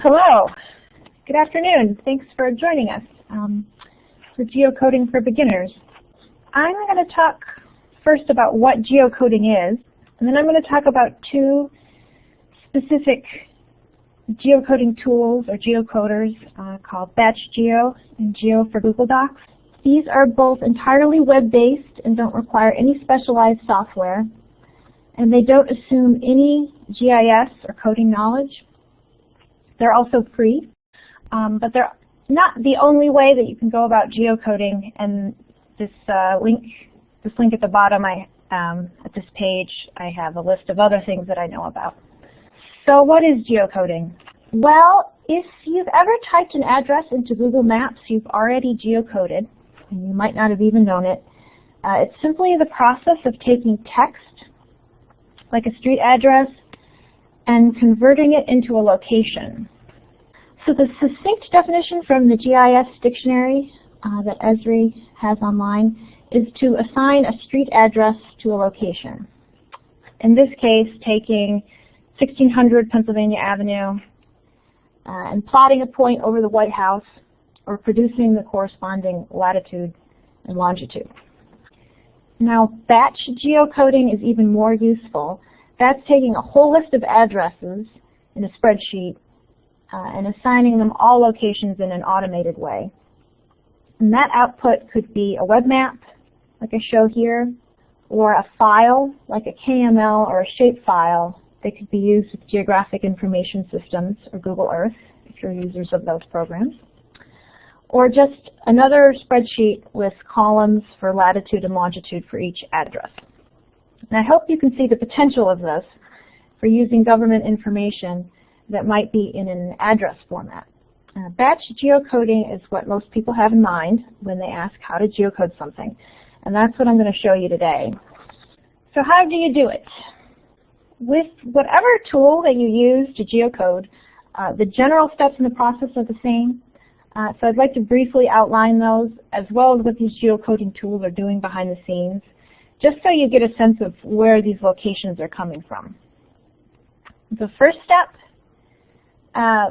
Hello. Good afternoon. Thanks for joining us for Geocoding for Beginners. I'm going to talk first about what geocoding is, and then I'm going to talk about two specific geocoding tools or geocoders called BatchGeo and Geo for Google Docs. These are both entirely web-based and don't require any specialized software, and they don't assume any GIS or coding knowledge. They're also free, but they're not the only way that you can go about geocoding. And this link at the bottom, at this page, I have a list of other things that I know about. So what is geocoding? Well, if you've ever typed an address into Google Maps, you've already geocoded, and you might not have even known it. It's simply the process of taking text, like a street address, and converting it into a location. So the succinct definition from the GIS dictionary that Esri has online is to assign a street address to a location. In this case, taking 1600 Pennsylvania Avenue and plotting a point over the White House, or producing the corresponding latitude and longitude. Now, batch geocoding is even more useful. That's taking a whole list of addresses in a spreadsheet and assigning them all locations in an automated way. And that output could be a web map, like I show here, or a file, like a KML or a shapefile. They could be used with geographic information systems or Google Earth, if you're users of those programs. Or just another spreadsheet with columns for latitude and longitude for each address. And I hope you can see the potential of this for using government information that might be in an address format. Batch geocoding is what most people have in mind when they ask how to geocode something. And that's what I'm going to show you today. So how do you do it? With whatever tool that you use to geocode, the general steps in the process are the same. So I'd like to briefly outline those, as well as what these geocoding tools are doing behind the scenes, just so you get a sense of where these locations are coming from. The first step,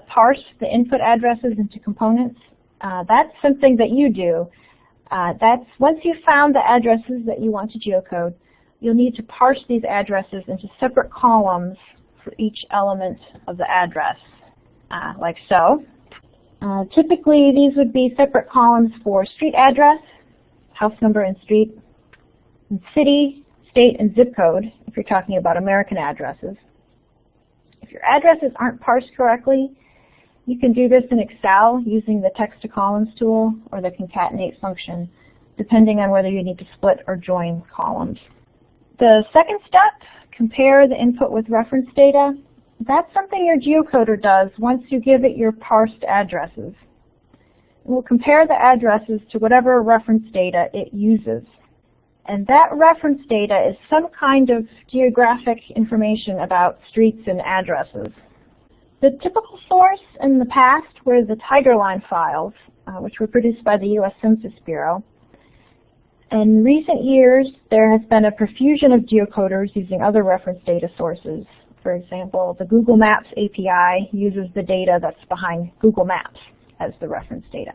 parse the input addresses into components. That's something that you do. Once you've found the addresses that you want to geocode, you'll need to parse these addresses into separate columns for each element of the address, like so. Typically, these would be separate columns for street address, house number and street, and city, state, and zip code, if you're talking about American addresses. If your addresses aren't parsed correctly, you can do this in Excel using the text-to-columns tool or the concatenate function, depending on whether you need to split or join columns. The second step, compare the input with reference data. That's something your geocoder does once you give it your parsed addresses. It will compare the addresses to whatever reference data it uses. And that reference data is some kind of geographic information about streets and addresses. The typical source in the past were the Tigerline files, which were produced by the U.S. Census Bureau. In recent years, there has been a profusion of geocoders using other reference data sources. For example, the Google Maps API uses the data that's behind Google Maps as the reference data.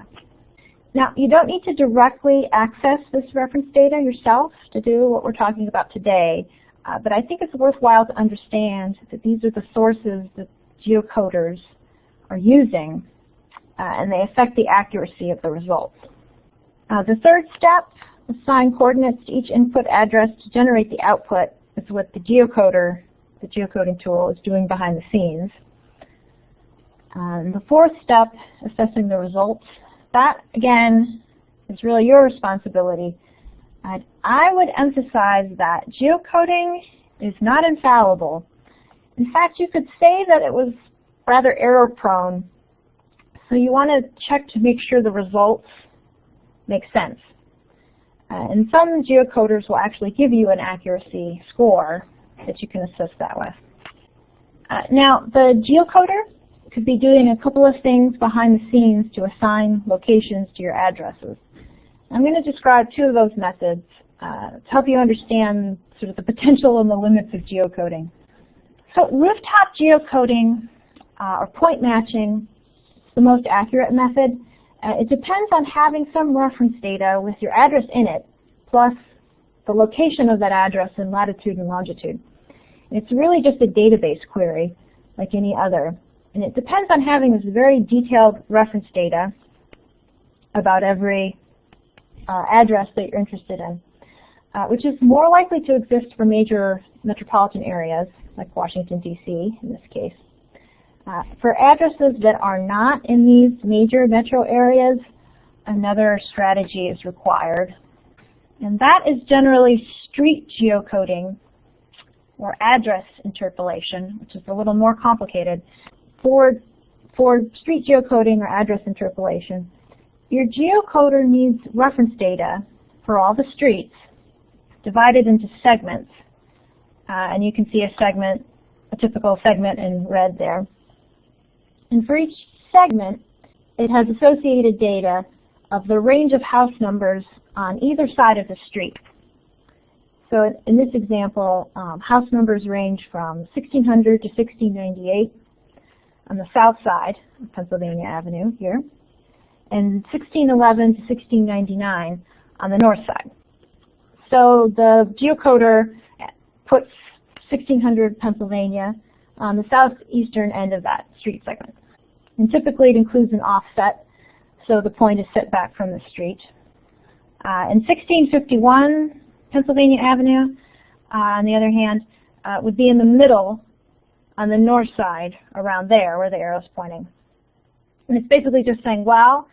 Now, you don't need to directly access this reference data yourself to do what we're talking about today, but I think it's worthwhile to understand that these are the sources that geocoders are using, and they affect the accuracy of the results. The third step, assign coordinates to each input address to generate the output, is what the geocoder, the geocoding tool, is doing behind the scenes. And the fourth step, assessing the results, that, again, is really your responsibility. I would emphasize that geocoding is not infallible. In fact, you could say that it was rather error-prone. So you want to check to make sure the results make sense. And some geocoders will actually give you an accuracy score that you can assess that with. Now, the geocoder could be doing a couple of things behind the scenes to assign locations to your addresses. I'm going to describe two of those methods to help you understand sort of the potential and the limits of geocoding. So rooftop geocoding or point matching is the most accurate method. It depends on having some reference data with your address in it, plus the location of that address in latitude and longitude. And it's really just a database query like any other. And it depends on having this very detailed reference data about every address that you're interested in, which is more likely to exist for major metropolitan areas, like Washington, D.C. in this case. For addresses that are not in these major metro areas, another strategy is required. And that is generally street geocoding or address interpolation, which is a little more complicated. For street geocoding or address interpolation, your geocoder needs reference data for all the streets divided into segments. And you can see a typical segment in red there. And for each segment, it has associated data of the range of house numbers on either side of the street. So in this example, house numbers range from 1600 to 1698 on the south side of Pennsylvania Avenue here, and 1611 to 1699 on the north side. So the geocoder puts 1600 Pennsylvania on the southeastern end of that street segment. And typically it includes an offset, so the point is set back from the street. In 1651, Pennsylvania Avenue, on the other hand, would be in the middle on the north side, around there where the arrow's pointing. And it's basically just saying, well,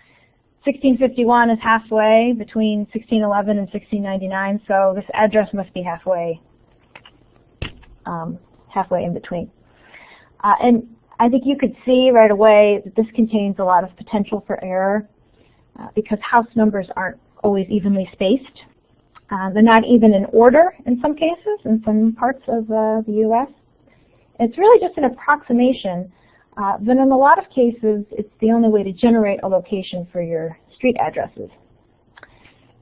1651 is halfway between 1611 and 1699, so this address must be halfway in between. And I think you could see right away that this contains a lot of potential for error because house numbers aren't always evenly spaced. They're not even in order in some cases, in some parts of the U.S. It's really just an approximation, but in a lot of cases, it's the only way to generate a location for your street addresses.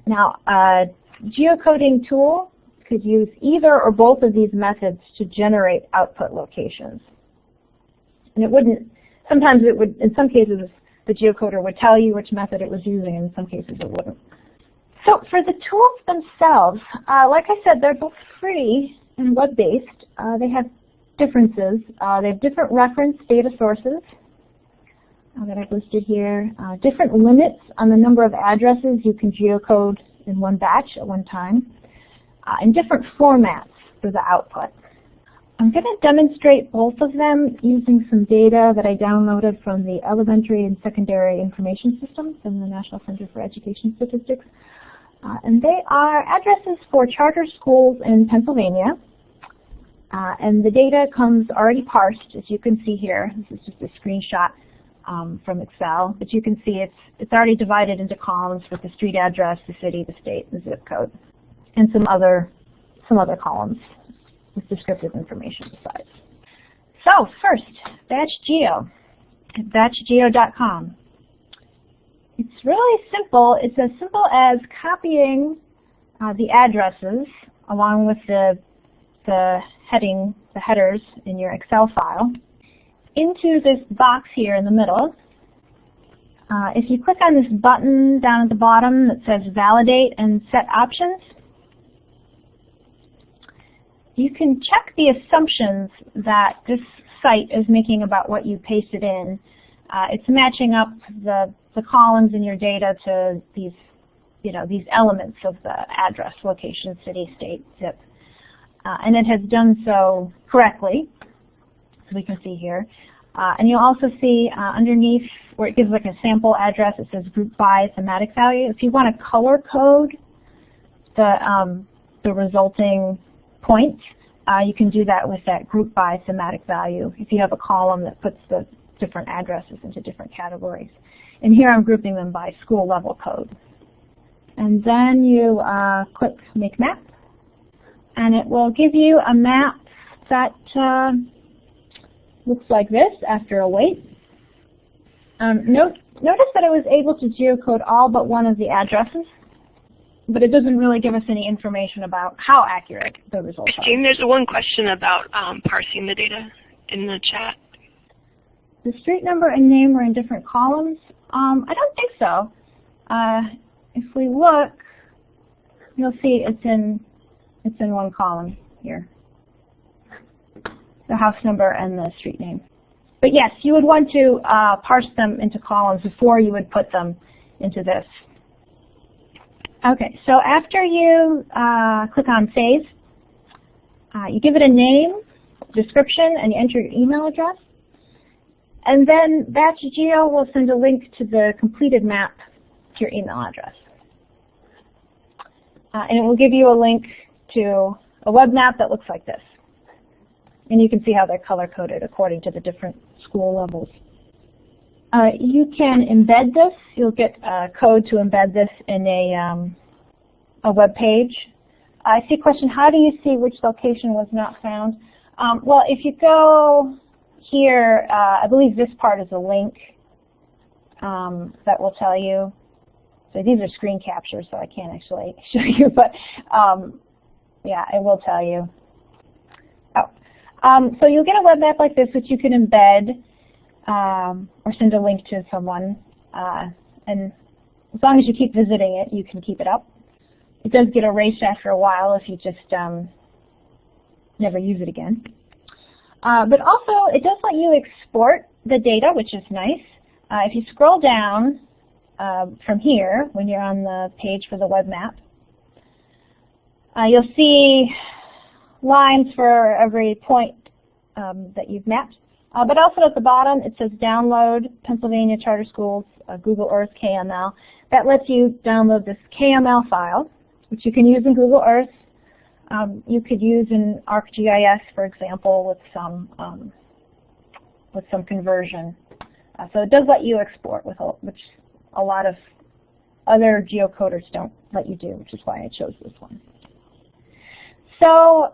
Now, a geocoding tool could use either or both of these methods to generate output locations. And it wouldn't, sometimes it would, in some cases, the geocoder would tell you which method it was using, and in some cases it wouldn't. So for the tools themselves, like I said, they're both free and web-based. They have differences. They have different reference data sources that I've listed here, different limits on the number of addresses you can geocode in one batch at one time, and different formats for the output. I'm going to demonstrate both of them using some data that I downloaded from the Elementary and Secondary Information Systems in the National Center for Education Statistics. And they are addresses for charter schools in Pennsylvania. And the data comes already parsed, as you can see here. This is just a screenshot from Excel. But you can see it's already divided into columns with the street address, the city, the state, the zip code, and some other columns with descriptive information besides. So first, BatchGeo at BatchGeo.com. It's really simple. It's as simple as copying the addresses along with the headers in your Excel file into this box here in the middle. If you click on this button down at the bottom that says Validate and Set Options, you can check the assumptions that this site is making about what you pasted in. It's matching up the columns in your data to these elements of the address, location, city, state, zip. And it has done so correctly, as we can see here. And you'll also see underneath where it gives like a sample address, it says group by thematic value. If you want to color code the resulting points, you can do that with that group by thematic value if you have a column that puts the different addresses into different categories. And here I'm grouping them by school level code. And then you click Make Map, and it will give you a map that looks like this after a wait. Notice that I was able to geocode all but one of the addresses, but it doesn't really give us any information about how accurate the results are. Christine, there's one question about parsing the data in the chat. the street number and name were in different columns. I don't think so. If we look, you'll see it's in one column here. The house number and the street name. But yes, you would want to parse them into columns before you would put them into this. Okay, so after you click on Save, you give it a name, description, and you enter your email address. And then BatchGeo will send a link to the completed map to your email address. And it will give you a link to a web map that looks like this. And you can see how they're color-coded according to the different school levels. You can embed this. You'll get a code to embed this in a web page. I see a question, how do you see which location was not found? Well, if you go here, I believe this part is a link that will tell you. So these are screen captures, so I can't actually show you, but yeah, it will tell you. So you'll get a web map like this, which you can embed or send a link to someone. And as long as you keep visiting it, you can keep it up. It does get erased after a while if you just never use it again. But also, it does let you export the data, which is nice. If you scroll down from here, when you're on the page for the web map, you'll see lines for every point that you've mapped. But also at the bottom, it says download Pennsylvania Charter Schools Google Earth KML. That lets you download this KML file, which you can use in Google Earth. You could use in ArcGIS, for example, with some conversion. So it does let you export, which a lot of other geocoders don't let you do, which is why I chose this one. So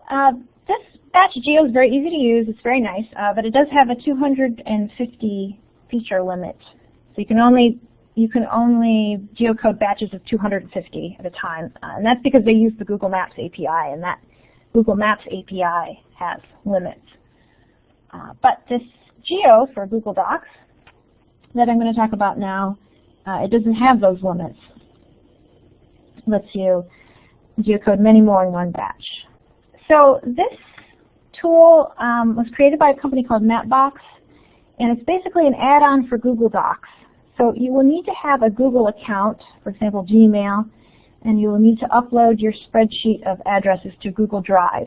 this BatchGeo is very easy to use. It's very nice, but it does have a 250 feature limit. So you can only geocode batches of 250 at a time, and that's because they use the Google Maps API, and that Google Maps API has limits. But this Geo for Google Docs that I'm going to talk about now, it doesn't have those limits. It lets you geocode many more in one batch. So this tool was created by a company called Mapbox, and it's basically an add-on for Google Docs. So you will need to have a Google account, for example, Gmail, and you will need to upload your spreadsheet of addresses to Google Drive.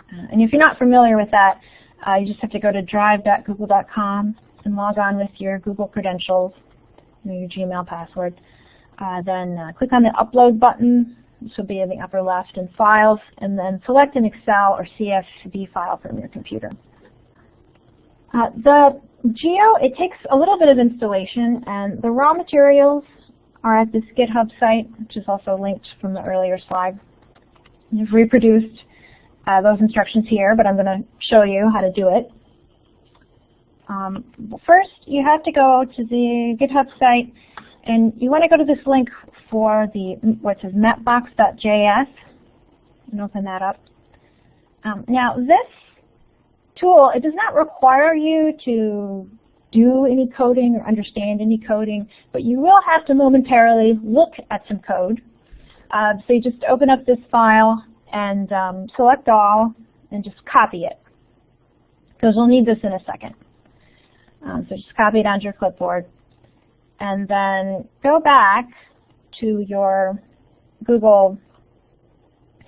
And if you're not familiar with that, you just have to go to drive.google.com and log on with your Google credentials, your Gmail password. Then click on the Upload button. This will be in the upper left in Files, and then select an Excel or CSV file from your computer. The Geo, it takes a little bit of installation, and the raw materials are at this GitHub site, which is also linked from the earlier slide. I've reproduced those instructions here, but I'm going to show you how to do it. First, you have to go to the GitHub site, and you want to go to this link for the what says mapbox.js, and open that up. Now, this tool, it does not require you to do any coding or understand any coding, but you will have to momentarily look at some code. So you just open up this file and select all and just copy it, because we'll need this in a second. So just copy it onto your clipboard, and then go back to your Google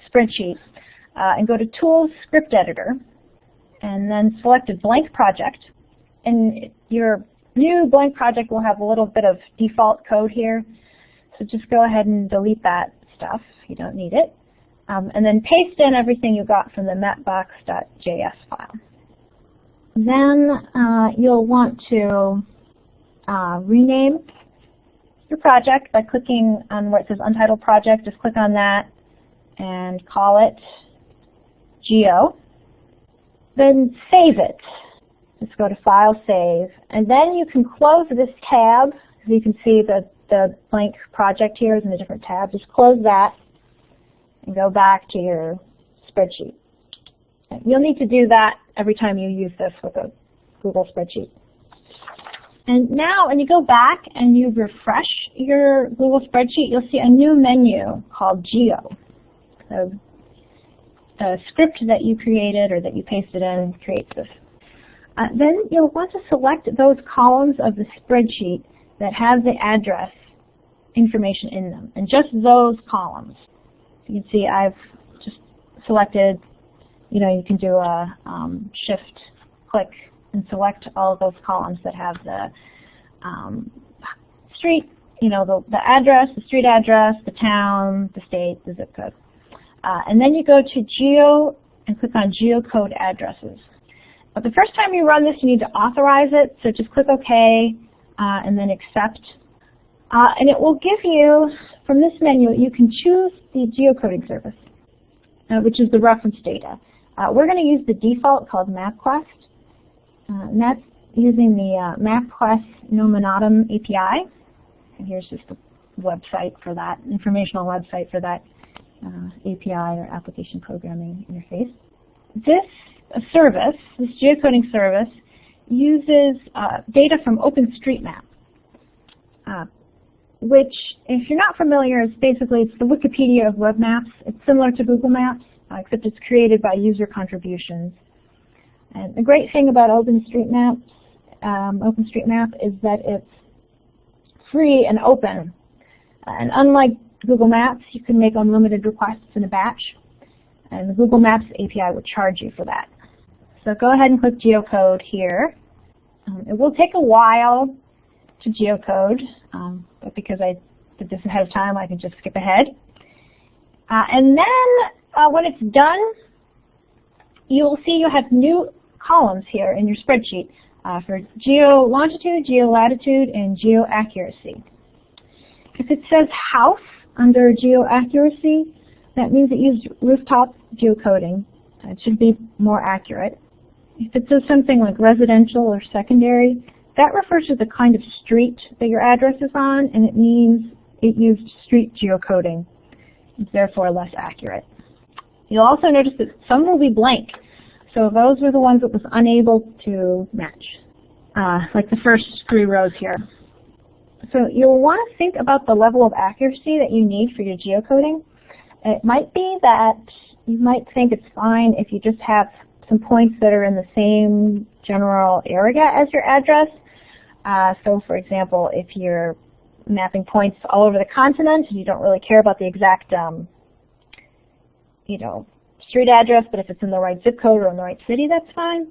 spreadsheet and go to Tools, Script Editor, and then select a blank project. And your new blank project will have a little bit of default code here, so just go ahead and delete that stuff. You don't need it. And then paste in everything you got from the mapbox.js file. Then you'll want to rename your project by clicking on where it says Untitled Project. Just click on that and call it Geo. Then save it. Just go to File, Save, and then you can close this tab. As you can see, the blank project here is in a different tab. Just close that and go back to your spreadsheet. You'll need to do that every time you use this with a Google spreadsheet. And now when you go back and you refresh your Google spreadsheet, you'll see a new menu called Geo. So the script that you created or that you pasted in creates this. Then you'll want to select those columns of the spreadsheet that have the address information in them, and just those columns. You can see I've just selected, you can do a shift click and select all of those columns that have the street, the address, the street address, the town, the state, the zip code. And then you go to Geo and click on Geocode addresses. But the first time you run this, you need to authorize it, so just click OK and then accept. And it will give you, from this menu, you can choose the geocoding service, which is the reference data. We're going to use the default called MapQuest. And that's using the MapQuest Nominatum API. And here's just the website for that, informational website for that API or application programming interface. This service, this geocoding service, uses data from OpenStreetMap, which, if you're not familiar, is basically it's the Wikipedia of web maps. It's similar to Google Maps, except it's created by user contributions. And the great thing about OpenStreetMap is that it's free and open. And unlike Google Maps, you can make unlimited requests in a batch. And the Google Maps API would charge you for that. So go ahead and click Geocode here. It will take a while to geocode, but because I did this ahead of time, I can just skip ahead. And then when it's done, you'll see you have new columns here in your spreadsheet for geo-longitude, geo-latitude, and geo-accuracy. If it says house under geo-accuracy, that means it used rooftop geocoding. It should be more accurate. If it says something like residential or secondary, that refers to the kind of street that your address is on, and it means it used street geocoding. It's therefore less accurate. You'll also notice that some will be blank. So those were the ones that was unable to match, like the first 3 rows here. So you'll want to think about the level of accuracy that you need for your geocoding. It might be that you might think it's fine if you just have some points that are in the same general area as your address. So for example, if you're mapping points all over the continent and you don't really care about the exact street address, but if it's in the right zip code or in the right city, that's fine.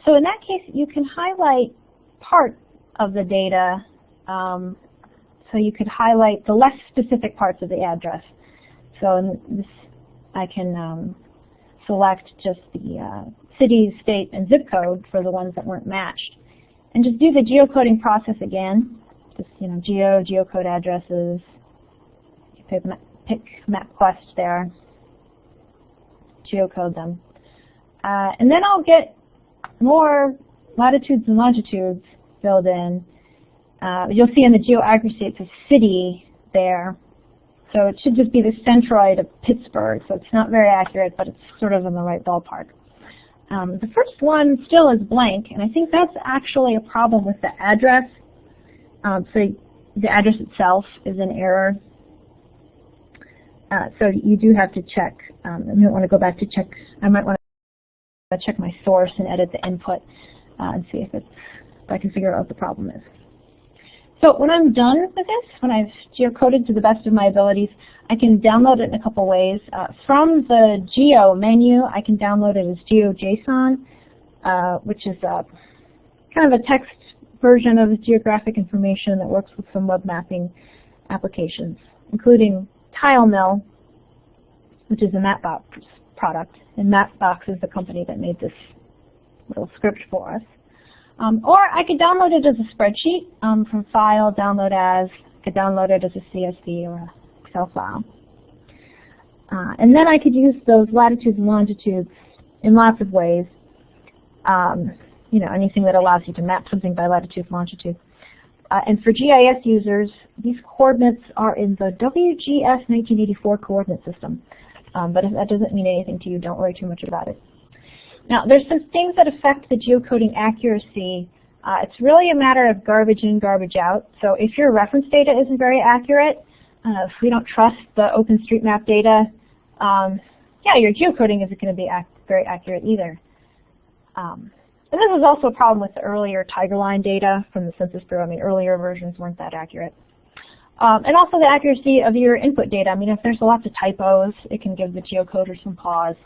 So in that case, you can highlight part of the data. So you could highlight the less specific parts of the address. So in this, I can select just the city, state, and zip code for the ones that weren't matched, and just do the geocoding process again. Just geocode addresses. Pick MapQuest there. Geocode them, and then I'll get more latitudes and longitudes filled in. You'll see in the geo-accuracy it says city there. So it should just be the centroid of Pittsburgh, so it's not very accurate, but it's sort of in the right ballpark. The first one still is blank, and I think that's actually a problem with the address. So the address itself is in error. So you do have to check. I might want to go back to check. I might want to check my source and edit the input and see if I can figure out what the problem is. So when I'm done with this, when I've geocoded to the best of my abilities, I can download it in a couple ways. From the Geo menu, I can download it as GeoJSON, which is kind of a text version of geographic information that works with some web mapping applications, including TileMill, which is a Mapbox product. And Mapbox is the company that made this little script for us. Or I could download it as a spreadsheet from File, Download As. I could download it as a CSV or an Excel file. And then I could use those latitudes and longitudes in lots of ways. Anything that allows you to map something by latitude, longitude. And for GIS users, these coordinates are in the WGS 1984 coordinate system. But if that doesn't mean anything to you, don't worry too much about it. Now, there's some things that affect the geocoding accuracy. It's really a matter of garbage in, garbage out. So if your reference data isn't very accurate, if we don't trust the OpenStreetMap data, yeah, your geocoding isn't going to be very accurate either. And this is also a problem with the earlier Tigerline data from the Census Bureau. I mean, earlier versions weren't that accurate. And also the accuracy of your input data. I mean, if there's lots of typos, it can give the geocoder some pause.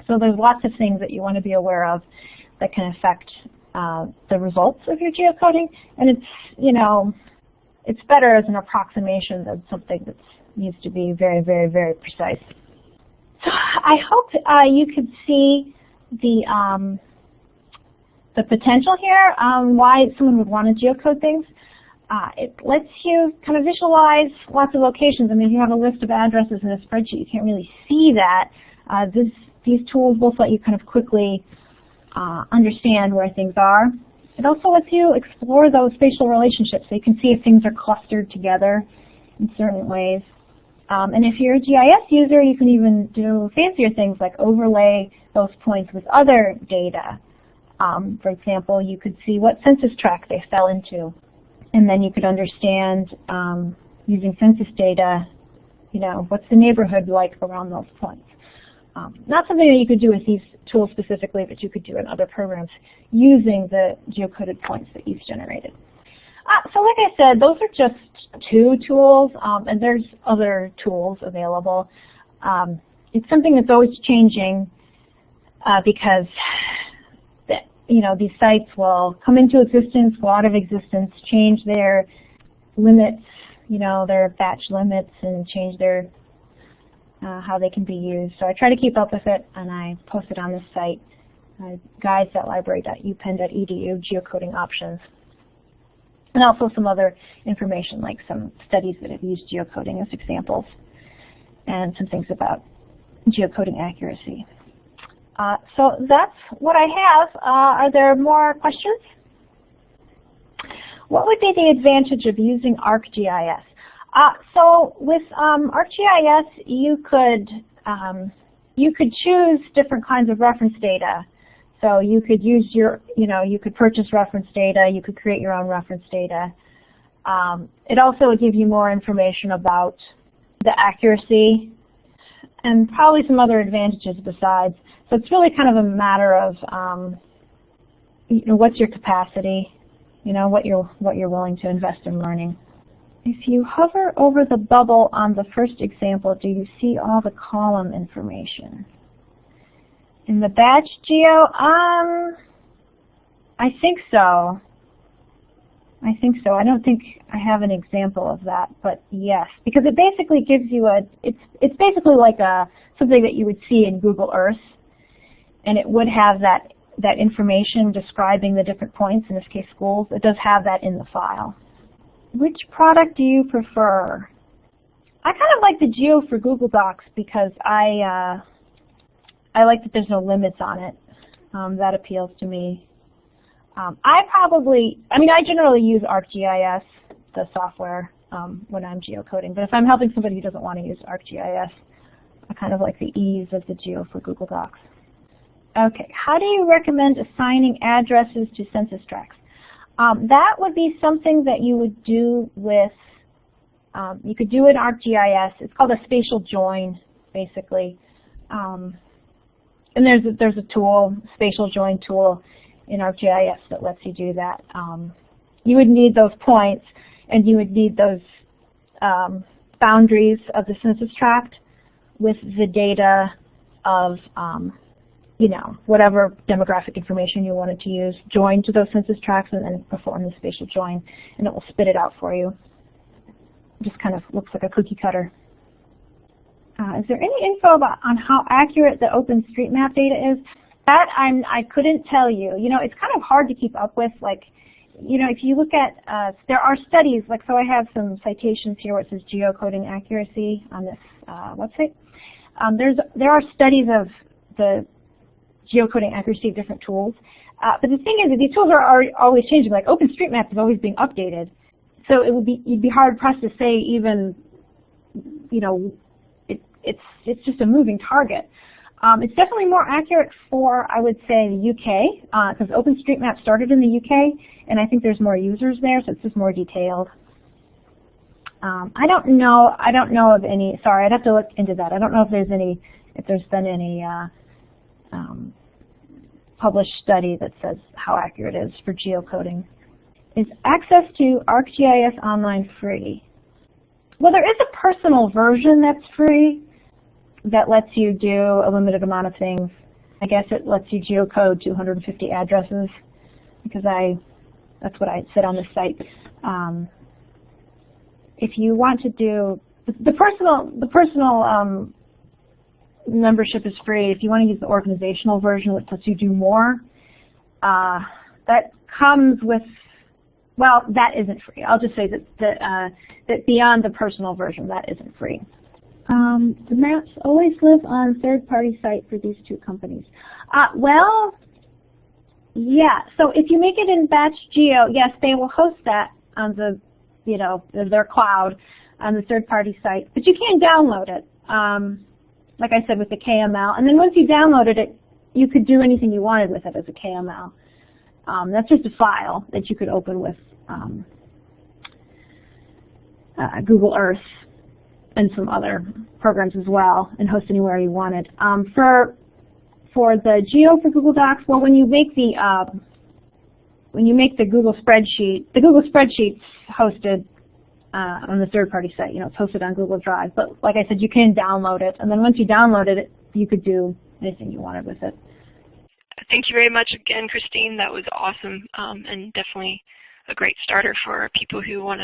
So there's lots of things that you want to be aware of that can affect the results of your geocoding. And it's, you know, it's better as an approximation than something that needs to be very, very, very precise. So I hope you could see the potential here, why someone would want to geocode things. It lets you kind of visualize lots of locations. I mean, if you have a list of addresses in a spreadsheet, you can't really see that. These tools both let you kind of quickly understand where things are. It also lets you explore those spatial relationships, so you can see if things are clustered together in certain ways. And if you're a GIS user, you can even do fancier things like overlay those points with other data. For example, you could see what census tract they fell into. And then you could understand, using census data, you know, what's the neighborhood like around those points. Not something that you could do with these tools specifically, but you could do in other programs using the geocoded points that you've generated. So like I said, those are just 2 tools, and there's other tools available. It's something that's always changing because you know, these sites will come into existence, go out of existence, change their limits, you know, their batch limits, and change their how they can be used. So I try to keep up with it, and I post it on this site, guides.library.upenn.edu, geocoding options. And also some other information, like some studies that have used geocoding as examples, and some things about geocoding accuracy. So that's what I have. Are there more questions? What would be the advantage of using ArcGIS? So with ArcGIS, you could choose different kinds of reference data. So you could use your, you know, you could purchase reference data. You could create your own reference data. It also would give you more information about the accuracy, and probably some other advantages besides. So it's really kind of a matter of, you know, what's your capacity, you know, what you're willing to invest in learning. If you hover over the bubble on the first example, do you see all the column information? In the BatchGeo, I think so. I think so. I don't think I have an example of that, but yes, because it basically gives you it's basically like something that you would see in Google Earth, and it would have that information describing the different points, in this case schools. It does have that in the file. Which product do you prefer? I kind of like the Geo for Google Docs because I like that there's no limits on it. That appeals to me. I generally use ArcGIS, the software, when I'm geocoding. But if I'm helping somebody who doesn't want to use ArcGIS, I kind of like the ease of the Geo for Google Docs. Okay, how do you recommend assigning addresses to census tracts? That would be something that you would do with, you could do in ArcGIS. It's called a spatial join, basically. And there's a tool, spatial join tool, in ArcGIS that lets you do that. You would need those points, and you would need those boundaries of the census tract with the data of, you know, whatever demographic information you wanted to use, join to those census tracts, and then perform the spatial join, and it will spit it out for you. It just kind of looks like a cookie cutter. Is there any info on how accurate the OpenStreetMap data is? That I couldn't tell you. You know, it's kind of hard to keep up with. Like, you know, if you look at, there are studies, like, so I have some citations here where it says geocoding accuracy on this website. There are studies of the geocoding accuracy of different tools. But the thing is that these tools are always changing. Like OpenStreetMap is always being updated. So you'd be hard pressed to say even, you know, it's just a moving target. It's definitely more accurate for, I would say, the UK, because OpenStreetMap started in the UK, and I think there's more users there, so it's just more detailed. I don't know of any. Sorry, I'd have to look into that. I don't know if there's been any published study that says how accurate it is for geocoding. Is access to ArcGIS Online free? Well, there is a personal version that's free that lets you do a limited amount of things. I guess it lets you geocode 250 addresses because that's what I said on the site. If you want to do the personal membership is free. If you want to use the organizational version, which lets you do more, that comes with, well, that isn't free. I'll just say that beyond the personal version, that isn't free. The maps always live on third-party site for these two companies. Well, yeah. So if you make it in BatchGeo, yes, they will host that on the, their cloud on the third-party site. But you can download it, like I said, with the KML. And then once you downloaded it, you could do anything you wanted with it as a KML. That's just a file that you could open with Google Earth and some other programs as well, and host anywhere you wanted. For the Geo for Google Docs, well, when you make the Google spreadsheet's hosted on the third-party site. It's hosted on Google Drive. But like I said, you can download it, and then once you downloaded it, you could do anything you wanted with it. Thank you very much again, Christine. That was awesome, and definitely a great starter for people who want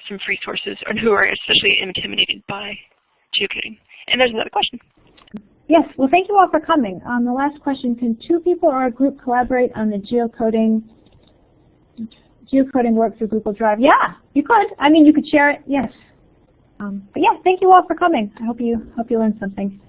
some free sources, or who are especially intimidated by geocoding. And there's another question. Yes, well, thank you all for coming. The last question, can 2 people or a group collaborate on the geocoding work through Google Drive? Yeah, you could. I mean, you could share it, yes. But yeah, thank you all for coming. I hope you learned something.